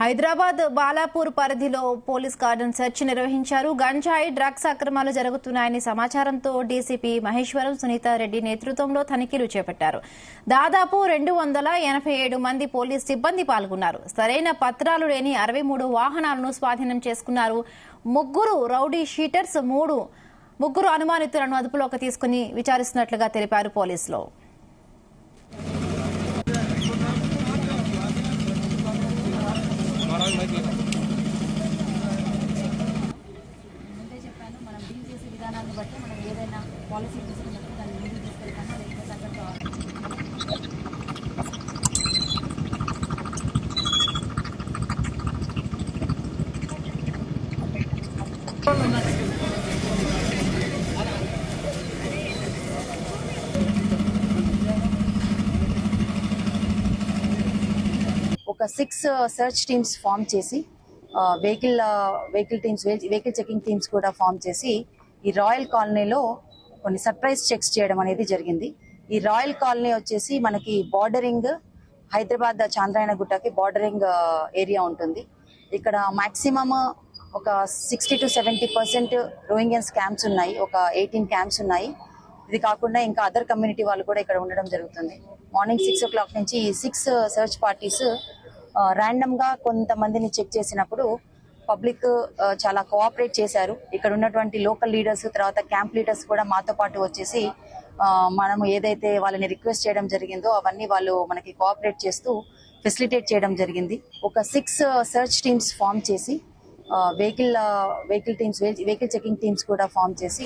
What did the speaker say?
హైదరాబాద్ బాలాపూర్ పరిధిలో police cordon search నిర్వహించారు. గంజాయి డ్రగ్స్ అక్రమాలు జరుగుతున్నాయని సమాచారంతో డీసీపీ మహేశ్వరం సునీతారెడ్డి నేతృత్వంలో తనిఖీలు చేపట్టారు. దాదాపు 287 మంది పోలీస్ సిబ్బంది పాల్గొన్నారు. సరైన పత్రాలు లేని 63 వాహనాలను స్వాధీనం చేసుకున్నారు. ముగ్గురు రౌడీ షీటర్స్, ముగ్గురు అనుమానితులను అదుపులోకి తీసుకుని విచారిస్తున్నట్లుగా తెలిపారు పోలీసులు. చెప్పాను, మనం డీల్ చేసే విధానాన్ని బట్టి మనం ఏదైనా పాలసీ తీసుకున్నప్పుడు దాన్ని ముందుకు తీసుకెళ్తాము. లేకపోతే ఒక 6 సర్చ్ టీమ్స్ ఫామ్ చేసి వెహికల్ చెకింగ్ టీమ్స్ కూడా ఫామ్ చేసి ఈ రాయల్ కాలనీలో కొన్ని సర్ప్రైజ్ చెక్స్ చేయడం అనేది జరిగింది. ఈ రాయల్ కాలనీ వచ్చేసి మనకి బార్డరింగ్ హైదరాబాద్ చాంద్రాయణగుట్టకి బార్డరింగ్ ఏరియా ఉంటుంది. ఇక్కడ మాక్సిమమ్ ఒక 60 to 70% రోహింగ్యన్స్ క్యాంప్స్ ఉన్నాయి. ఒక 18 క్యాంప్స్ ఉన్నాయి. ఇది కాకుండా ఇంకా అదర్ కమ్యూనిటీ వాళ్ళు కూడా ఇక్కడ ఉండడం జరుగుతుంది. మార్నింగ్ 6 o'clock నుంచి ఈ 6 సర్చ్ పార్టీస్ ర్యాండమ్ గా కొంతమందిని చెక్ చేసినప్పుడు పబ్లిక్ చాలా కోఆపరేట్ చేశారు. ఇక్కడ ఉన్నటువంటి లోకల్ లీడర్స్, తర్వాత క్యాంప్ లీడర్స్ కూడా మాతో పాటు వచ్చేసి మనము ఏదైతే వాళ్ళని రిక్వెస్ట్ చేయడం జరిగిందో అవన్నీ వాళ్ళు మనకి కోఆపరేట్ చేస్తూ ఫెసిలిటేట్ చేయడం జరిగింది. ఒక 6 సర్చ్ టీమ్స్ ఫామ్ చేసి వెహికల్ చెకింగ్ టీమ్స్ కూడా ఫామ్ చేసి